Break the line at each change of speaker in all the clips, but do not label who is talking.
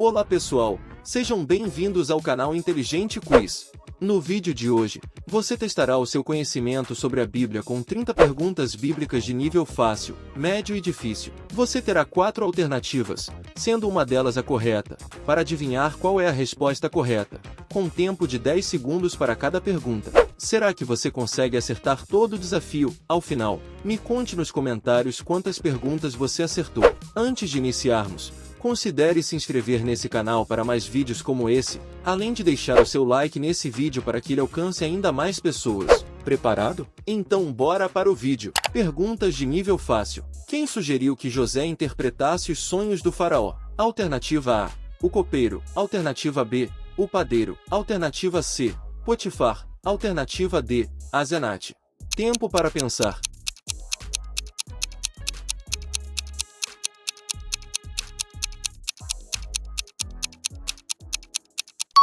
Olá pessoal, sejam bem-vindos ao canal Inteligente Quiz. No vídeo de hoje, você testará o seu conhecimento sobre a Bíblia com 30 perguntas bíblicas de nível fácil, médio e difícil. Você terá 4 alternativas, sendo uma delas a correta, para adivinhar qual é a resposta correta, com tempo de 10 segundos para cada pergunta. Será que você consegue acertar todo o desafio? Ao final, me conte nos comentários quantas perguntas você acertou. Antes de iniciarmos, considere se inscrever nesse canal para mais vídeos como esse, além de deixar o seu like nesse vídeo para que ele alcance ainda mais pessoas. Preparado? Então bora para o vídeo. Perguntas de nível fácil. Quem sugeriu que José interpretasse os sonhos do faraó? Alternativa A, o copeiro. Alternativa B, o padeiro. Alternativa C, Potifar. Alternativa D, Azenate. Tempo para pensar.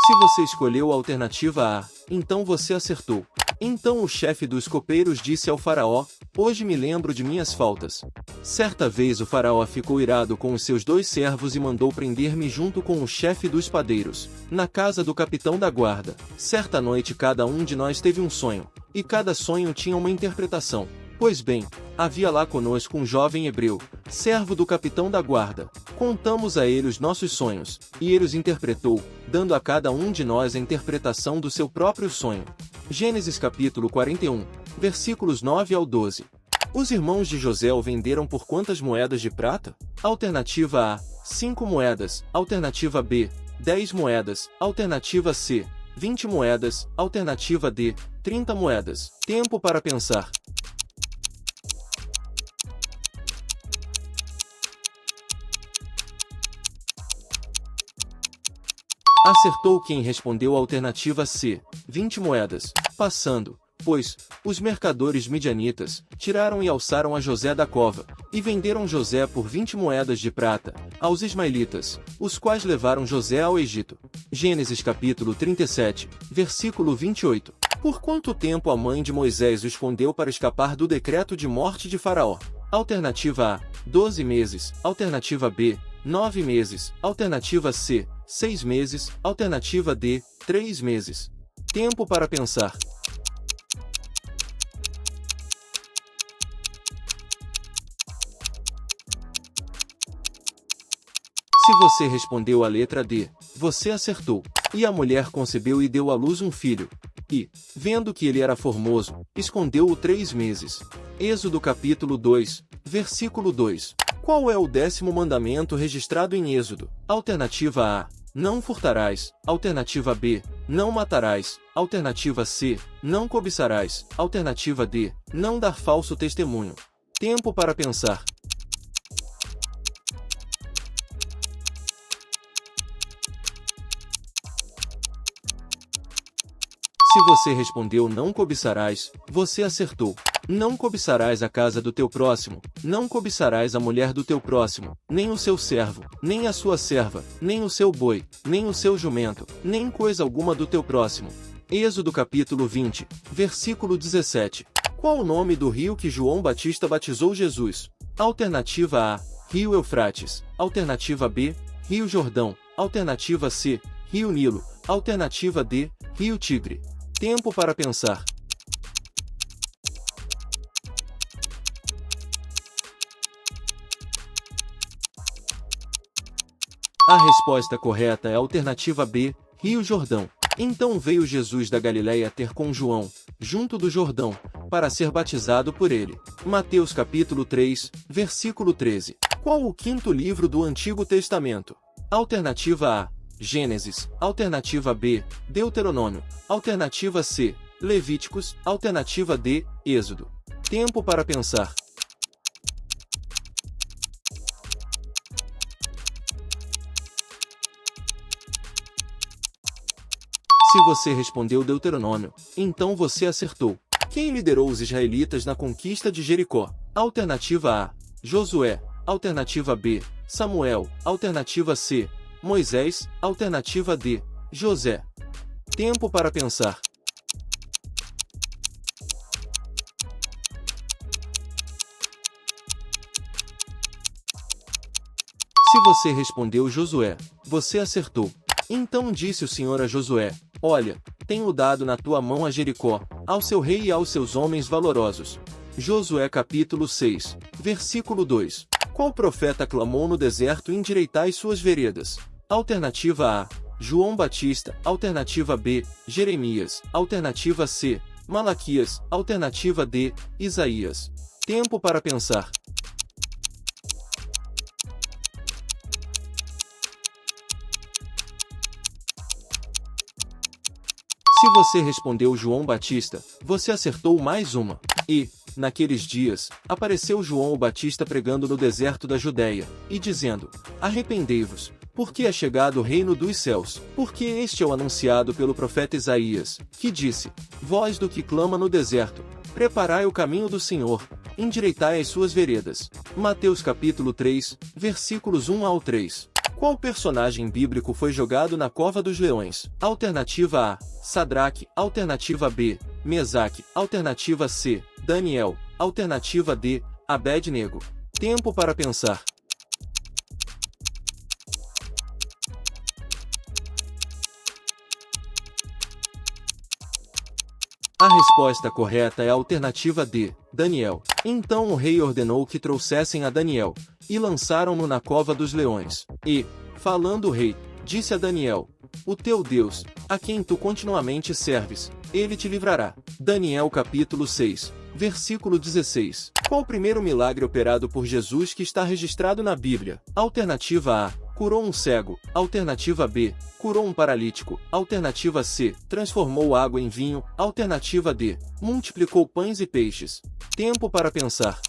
Se você escolheu a alternativa A, então você acertou. Então o chefe dos copeiros disse ao faraó: "Hoje me lembro de minhas faltas." Certa vez o faraó ficou irado com os seus 2 servos e mandou prender-me junto com o chefe dos padeiros, na casa do capitão da guarda. Certa noite cada um de nós teve um sonho, e cada sonho tinha uma interpretação. Pois bem, havia lá conosco um jovem hebreu, servo do capitão da guarda. Contamos a ele os nossos sonhos, e ele os interpretou, dando a cada um de nós a interpretação do seu próprio sonho. Gênesis capítulo 41, versículos 9 ao 12. Os irmãos de José o venderam por quantas moedas de prata? Alternativa A, 5 moedas. Alternativa B, 10 moedas. Alternativa C, 20 moedas. Alternativa D, 30 moedas. Tempo para pensar. Acertou quem respondeu a alternativa C, 20 moedas, passando, pois, os mercadores midianitas, tiraram e alçaram a José da cova, e venderam José por 20 moedas de prata, aos ismaelitas, os quais levaram José ao Egito. Gênesis capítulo 37, versículo 28. Por quanto tempo a mãe de Moisés o escondeu para escapar do decreto de morte de Faraó? Alternativa A, 12 meses. Alternativa B, 9 meses. Alternativa C, 6 meses. Alternativa D, 3 meses. Tempo para pensar. Se você respondeu a letra D, você acertou. E a mulher concebeu e deu à luz um filho. E, vendo que ele era formoso, escondeu-o 3 meses. Êxodo capítulo 2, versículo 2. Qual é o 10º mandamento registrado em Êxodo? Alternativa A, não furtarás. Alternativa B, não matarás. Alternativa C, não cobiçarás. Alternativa D, não dar falso testemunho. Tempo para pensar. Se você respondeu não cobiçarás, você acertou. Não cobiçarás a casa do teu próximo, não cobiçarás a mulher do teu próximo, nem o seu servo, nem a sua serva, nem o seu boi, nem o seu jumento, nem coisa alguma do teu próximo. Êxodo capítulo 20, versículo 17. Qual o nome do rio que João Batista batizou Jesus? Alternativa A, Rio Eufrates. Alternativa B, Rio Jordão. Alternativa C, Rio Nilo. Alternativa D, Rio Tigre. Tempo para pensar. A resposta correta é a alternativa B, Rio Jordão. Então veio Jesus da Galileia ter com João, junto do Jordão, para ser batizado por ele. Mateus capítulo 3, versículo 13. Qual o 5º livro do Antigo Testamento? Alternativa A, Gênesis. Alternativa B, Deuteronômio. Alternativa C, Levíticos. Alternativa D, Êxodo. Tempo para pensar. Se você respondeu Deuteronômio, então você acertou. Quem liderou os israelitas na conquista de Jericó? Alternativa A, Josué. Alternativa B, Samuel. Alternativa C, Moisés. Alternativa D, José. Tempo para pensar. Se você respondeu Josué, você acertou. Então disse o Senhor a Josué: Olha, tenho dado na tua mão a Jericó, ao seu rei e aos seus homens valorosos. Josué capítulo 6, versículo 2. Qual profeta clamou no deserto: endireitai suas veredas? Alternativa A: João Batista. Alternativa B: Jeremias. Alternativa C: Malaquias. Alternativa D: Isaías. Tempo para pensar. Se você respondeu João Batista, você acertou mais uma. E, naqueles dias, apareceu João o Batista pregando no deserto da Judéia, e dizendo: Arrependei-vos, porque é chegado o reino dos céus. Porque este é o anunciado pelo profeta Isaías, que disse: Voz do que clama no deserto, preparai o caminho do Senhor, endireitai as suas veredas. Mateus capítulo 3, versículos 1 ao 3. Qual personagem bíblico foi jogado na cova dos leões? Alternativa A: Sadraque. Alternativa B: Mesaque. Alternativa C: Daniel. Alternativa D: Abed-nego. Tempo para pensar. A resposta correta é a alternativa D: Daniel. Então o rei ordenou que trouxessem a Daniel, e lançaram-no na cova dos leões. E, falando o rei, disse a Daniel: O teu Deus, a quem tu continuamente serves, ele te livrará. Daniel capítulo 6, versículo 16. Qual o primeiro milagre operado por Jesus que está registrado na Bíblia? Alternativa A: curou um cego. Alternativa B: curou um paralítico. Alternativa C: transformou água em vinho. Alternativa D: multiplicou pães e peixes. Tempo para pensar.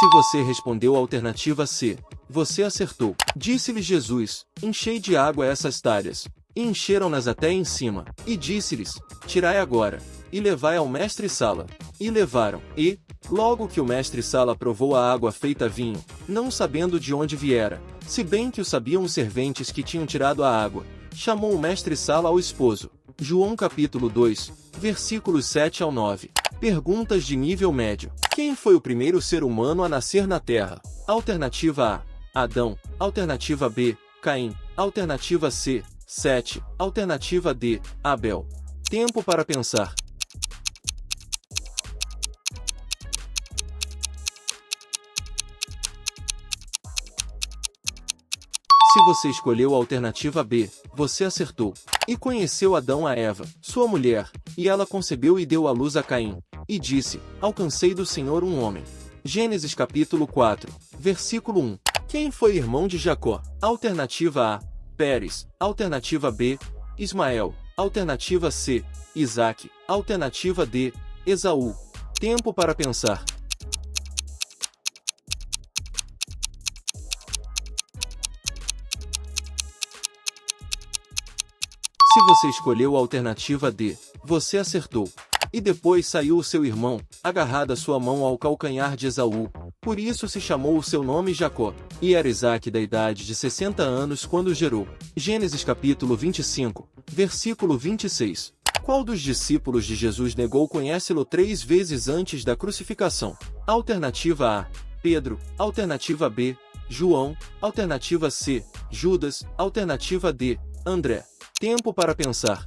Se você respondeu a alternativa C, você acertou. Disse-lhe Jesus: Enchei de água essas talhas. E encheram-nas até em cima. E disse-lhes: Tirai agora, e levai ao mestre-sala. E levaram. E, logo que o mestre-sala provou a água feita vinho, não sabendo de onde viera, se bem que o sabiam os serventes que tinham tirado a água, chamou o mestre-sala ao esposo. João capítulo 2, versículos 7 ao 9. Perguntas de nível médio. Quem foi o primeiro ser humano a nascer na Terra? Alternativa A: Adão. Alternativa B: Caim. Alternativa C: Sete. Alternativa D: Abel. Tempo para pensar. Se você escolheu a alternativa B, você acertou. E conheceu Adão a Eva, sua mulher, e ela concebeu e deu à luz a Caim. E disse: Alcancei do Senhor um homem. Gênesis capítulo 4, versículo 1. Quem foi irmão de Jacó? Alternativa A: Pérez. Alternativa B: Ismael. Alternativa C: Isaque. Alternativa D: Esaú. Tempo para pensar. Se você escolheu a alternativa D, você acertou. E depois saiu o seu irmão, agarrado a sua mão ao calcanhar de Esaú. Por isso se chamou o seu nome Jacó. E era Isaque da idade de 60 anos quando o gerou. Gênesis capítulo 25, versículo 26. Qual dos discípulos de Jesus negou conhecê-lo 3 vezes antes da crucificação? Alternativa A: Pedro. Alternativa B: João. Alternativa C: Judas. Alternativa D: André. Tempo para pensar.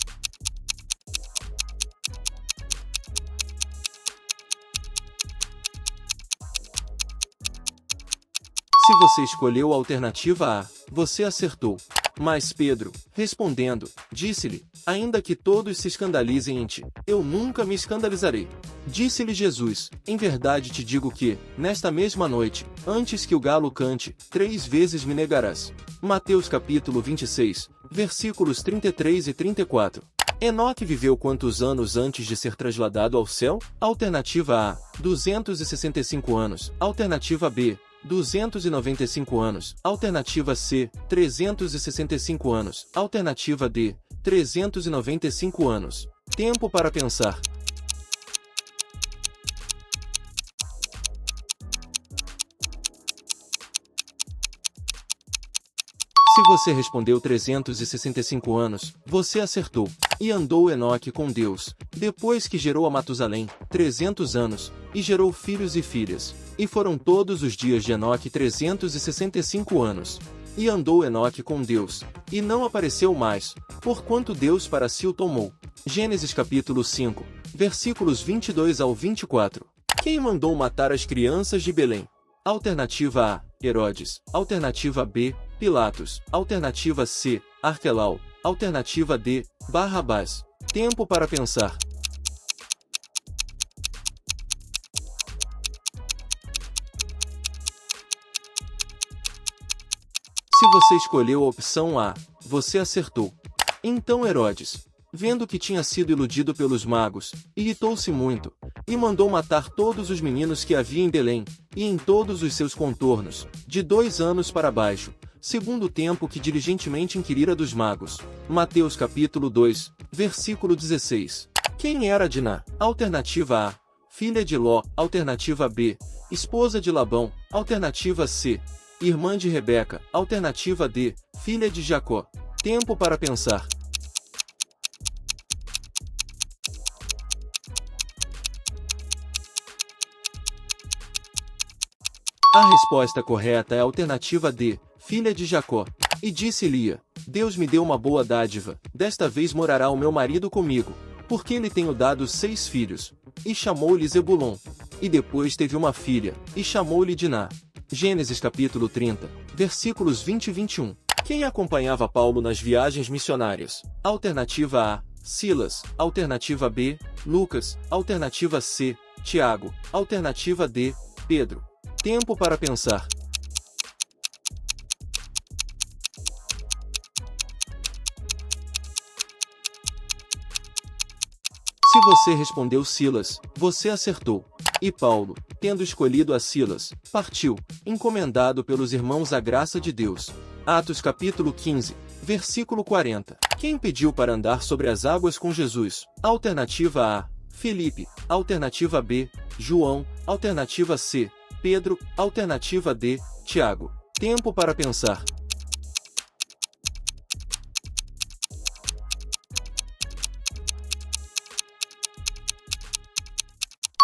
Se você escolheu a alternativa A, você acertou. Mas Pedro, respondendo, disse-lhe: Ainda que todos se escandalizem em ti, eu nunca me escandalizarei. Disse-lhe Jesus: Em verdade te digo que, nesta mesma noite, antes que o galo cante, 3 vezes me negarás. Mateus capítulo 26, versículos 33 e 34. Enoque viveu quantos anos antes de ser trasladado ao céu? Alternativa A: 265 anos. Alternativa B: 295 anos. Alternativa C: 365 anos. Alternativa D: 395 anos. Tempo para pensar. Se você respondeu 365 anos, você acertou. E andou Enoque com Deus, Depois que gerou a Matusalém, 300 anos, e gerou filhos e filhas. E foram todos os dias de Enoque 365 anos. E andou Enoque com Deus, e não apareceu mais, porquanto Deus para si o tomou. Gênesis capítulo 5, versículos 22 ao 24. Quem mandou matar as crianças de Belém? Alternativa A, Herodes. Alternativa B, Pilatos. Alternativa C, Arquelau. Alternativa D, Barrabás. Tempo para pensar. Se você escolheu a opção A, você acertou. Então Herodes, vendo que tinha sido iludido pelos magos, irritou-se muito, e mandou matar todos os meninos que havia em Belém, e em todos os seus contornos, de 2 anos para baixo, segundo o tempo que diligentemente inquirira dos magos. Mateus capítulo 2, versículo 16. Quem era Diná? Alternativa A, filha de Ló. Alternativa B, esposa de Labão. Alternativa C, irmã de Rebeca. Alternativa D, filha de Jacó. Tempo para pensar. A resposta correta é a alternativa D, filha de Jacó. E disse Lia: Deus me deu uma boa dádiva, desta vez morará o meu marido comigo, porque lhe tenho dado 6 filhos. E chamou-lhe Zebulon. E depois teve uma filha, e chamou-lhe Diná. Gênesis capítulo 30, versículos 20 e 21. Quem acompanhava Paulo nas viagens missionárias? Alternativa A, Silas. Alternativa B, Lucas. Alternativa C, Tiago. Alternativa D, Pedro. Tempo para pensar. Se você respondeu Silas, você acertou. E Paulo, tendo escolhido a Silas, partiu, encomendado pelos irmãos à graça de Deus. Atos capítulo 15, versículo 40. Quem pediu para andar sobre as águas com Jesus? Alternativa A, Filipe. Alternativa B, João. Alternativa C, Pedro. Alternativa D, Tiago. Tempo para pensar.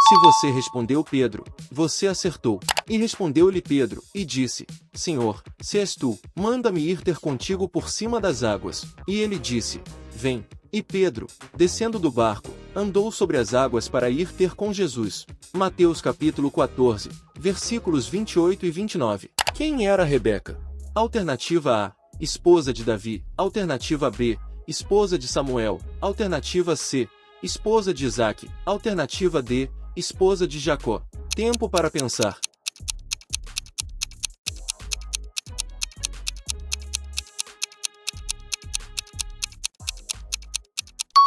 Se você respondeu Pedro, você acertou. E respondeu-lhe Pedro, e disse: Senhor, se és tu, manda-me ir ter contigo por cima das águas. E ele disse: Vem. E Pedro, descendo do barco, andou sobre as águas para ir ter com Jesus. Mateus capítulo 14, versículos 28 e 29. Quem era Rebeca? Alternativa A, esposa de Davi. Alternativa B, esposa de Samuel. Alternativa C, esposa de Isaque. Alternativa D, esposa de Jacó. Tempo para pensar.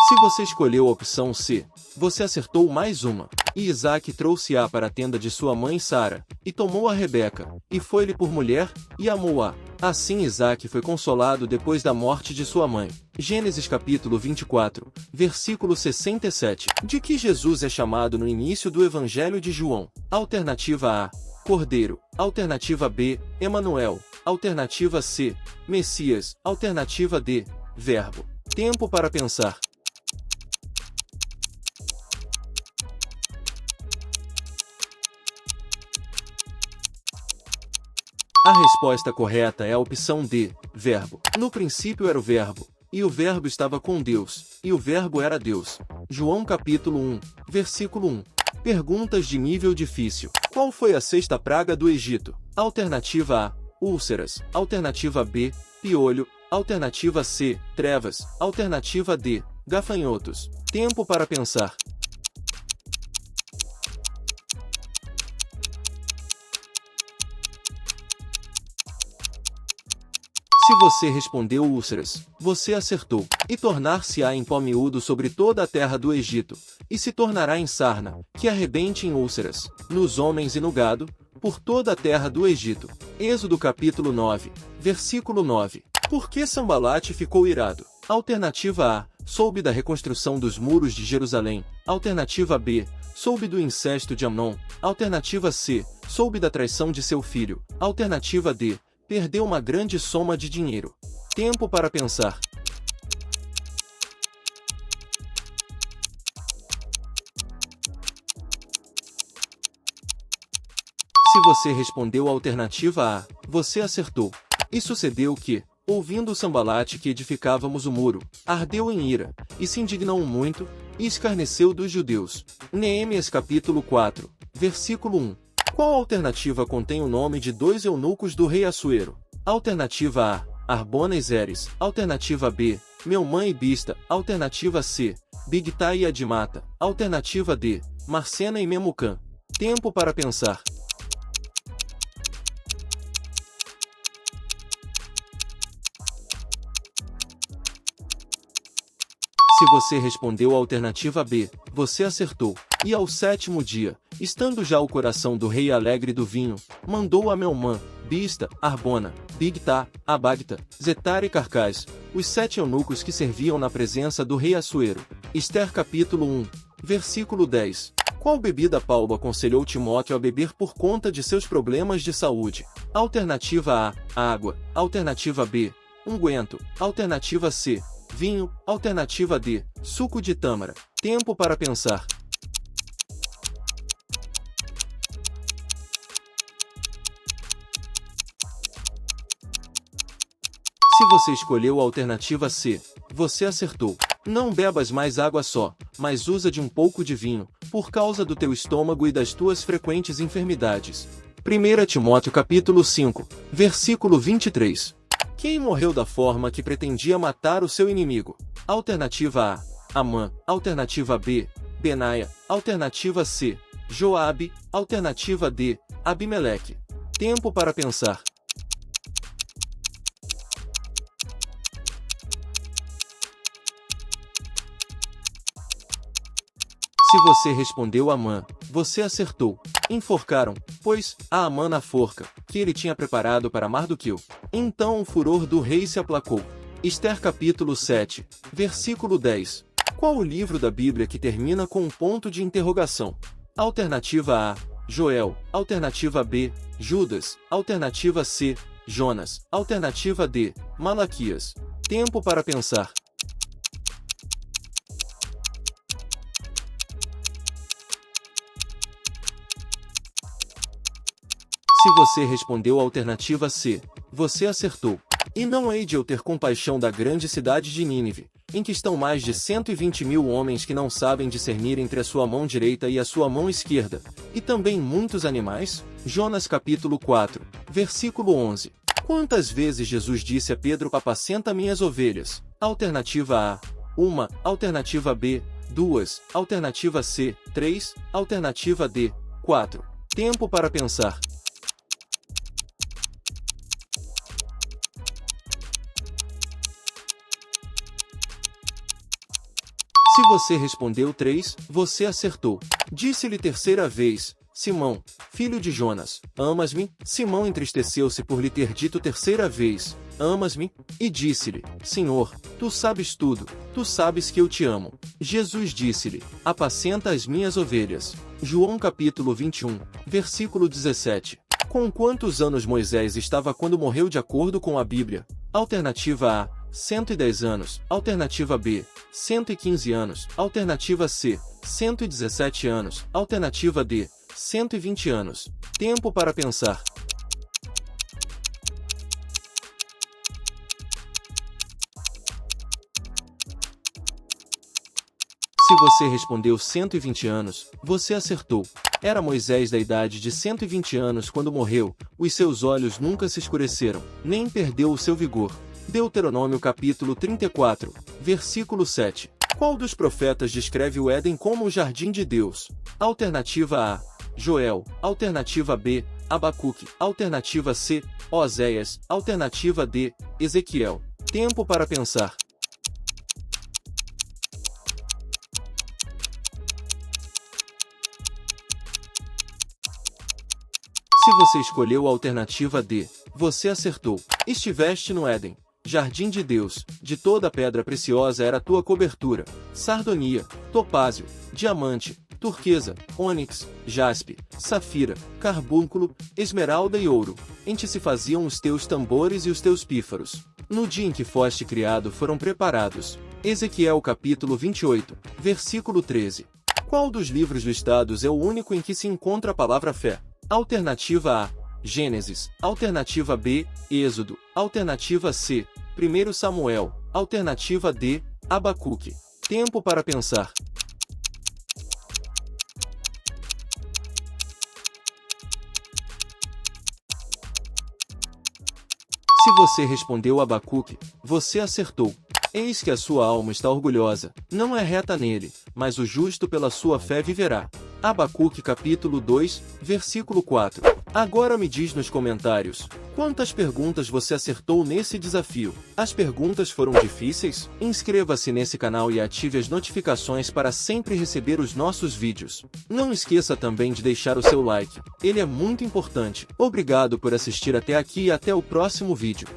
Se você escolheu a opção C, você acertou mais uma. E Isaque trouxe A para a tenda de sua mãe Sara, e tomou a Rebeca, e foi-lhe por mulher, e amou-a. Assim Isaque foi consolado depois da morte de sua mãe. Gênesis capítulo 24, versículo 67. De que Jesus é chamado no início do Evangelho de João? Alternativa A, Cordeiro. Alternativa B, Emanuel. Alternativa C, Messias. Alternativa D, Verbo. Tempo para pensar. A resposta correta é a opção D, Verbo. No princípio era o Verbo, e o Verbo estava com Deus, e o Verbo era Deus. João capítulo 1, versículo 1. Perguntas de nível difícil. Qual foi a 6ª praga do Egito? Alternativa A, úlceras. Alternativa B, piolho. Alternativa C, trevas. Alternativa D, gafanhotos. Tempo para pensar. Se você respondeu úlceras, você acertou. E tornar-se-á em pó miúdo sobre toda a terra do Egito, e se tornará em sarna, que arrebente em úlceras, nos homens e no gado, por toda a terra do Egito. Êxodo capítulo 9, versículo 9. Por que Sambalate ficou irado? Alternativa A, soube da reconstrução dos muros de Jerusalém. Alternativa B, soube do incesto de Amnon. Alternativa C, soube da traição de seu filho. Alternativa D, perdeu uma grande soma de dinheiro. Tempo para pensar. Se você respondeu a alternativa A, você acertou. E sucedeu que, ouvindo Sambalate que edificávamos o muro, ardeu em ira, e se indignou muito, e escarneceu dos judeus. Neemias capítulo 4, versículo 1. Qual alternativa contém o nome de dois eunucos do rei Assuero? Alternativa A, Arbona e Zeres. Alternativa B, Meumã e Bista. Alternativa C, Bigtai e Adimata. Alternativa D, Marcena e Memucã. Tempo para pensar. Se você respondeu a alternativa B, você acertou. E ao sétimo dia, estando já o coração do rei alegre do vinho, mandou a Meumã, Bista, Arbona, Bigtá, Abagta, Zetar e Carcás, os 7 eunucos que serviam na presença do rei Assuero. Ester capítulo 1, versículo 10. Qual bebida Paulo aconselhou Timóteo a beber por conta de seus problemas de saúde? Alternativa A, água. Alternativa B, unguento. Alternativa C, vinho. Alternativa D, suco de tâmara. Tempo para pensar. Se você escolheu a alternativa C, você acertou. Não bebas mais água só, mas usa de um pouco de vinho, por causa do teu estômago e das tuas frequentes enfermidades. 1 Timóteo capítulo 5, versículo 23. Quem morreu da forma que pretendia matar o seu inimigo? Alternativa A, Amã. Alternativa B, Benaia. Alternativa C, Joabe. Alternativa D, Abimeleque. Tempo para pensar. Se você respondeu Amã, você acertou. Enforcaram, pois, a Amã na forca, que ele tinha preparado para Mardoqueu. Então o furor do rei se aplacou. Ester capítulo 7, versículo 10. Qual o livro da Bíblia que termina com um ponto de interrogação? Alternativa A, Joel. Alternativa B, Judas. Alternativa C, Jonas. Alternativa D, Malaquias. Tempo para pensar. Se você respondeu a alternativa C, você acertou. E não hei de eu ter compaixão da grande cidade de Nínive, em que estão mais de 120.000 homens que não sabem discernir entre a sua mão direita e a sua mão esquerda, e também muitos animais? Jonas capítulo 4, versículo 11. Quantas vezes Jesus disse a Pedro: apacenta minhas ovelhas? Alternativa A, 1. Alternativa B, 2. Alternativa C, 3. Alternativa D, 4. Tempo para pensar. Se você respondeu 3, você acertou. Disse-lhe terceira vez: Simão, filho de Jonas, amas-me? Simão entristeceu-se por lhe ter dito terceira vez: amas-me? E disse-lhe: Senhor, tu sabes tudo, tu sabes que eu te amo. Jesus disse-lhe: apacenta as minhas ovelhas. João capítulo 21, versículo 17. Com quantos anos Moisés estava quando morreu de acordo com a Bíblia? Alternativa A, 110 anos. Alternativa B, 115 anos. Alternativa C, 117 anos. Alternativa D, 120 anos. Tempo para pensar. Se você respondeu 120 anos, você acertou. Era Moisés da idade de 120 anos quando morreu, os seus olhos nunca se escureceram, nem perdeu o seu vigor. Deuteronômio capítulo 34, versículo 7. Qual dos profetas descreve o Éden como o jardim de Deus? Alternativa A, Joel. Alternativa B, Abacuque. Alternativa C, Oséias. Alternativa D, Ezequiel. Tempo para pensar. Se você escolheu a alternativa D, você acertou. Estiveste no Éden, jardim de Deus, de toda pedra preciosa era a tua cobertura: sardonia, topázio, diamante, turquesa, ônix, jaspe, safira, carbúnculo, esmeralda e ouro. Em ti se faziam os teus tambores e os teus pífaros. No dia em que foste criado foram preparados. Ezequiel capítulo 28, versículo 13. Qual dos livros listados é o único em que se encontra a palavra fé? Alternativa A, Gênesis. Alternativa B, Êxodo. Alternativa C, 1 Samuel. Alternativa D, Abacuque. Tempo para pensar. Se você respondeu Abacuque, você acertou. Eis que a sua alma está orgulhosa, não é reta nele, mas o justo pela sua fé viverá. Abacuque capítulo 2, versículo 4. Agora me diz nos comentários, quantas perguntas você acertou nesse desafio? As perguntas foram difíceis? Inscreva-se nesse canal e ative as notificações para sempre receber os nossos vídeos. Não esqueça também de deixar o seu like, ele é muito importante. Obrigado por assistir até aqui e até o próximo vídeo.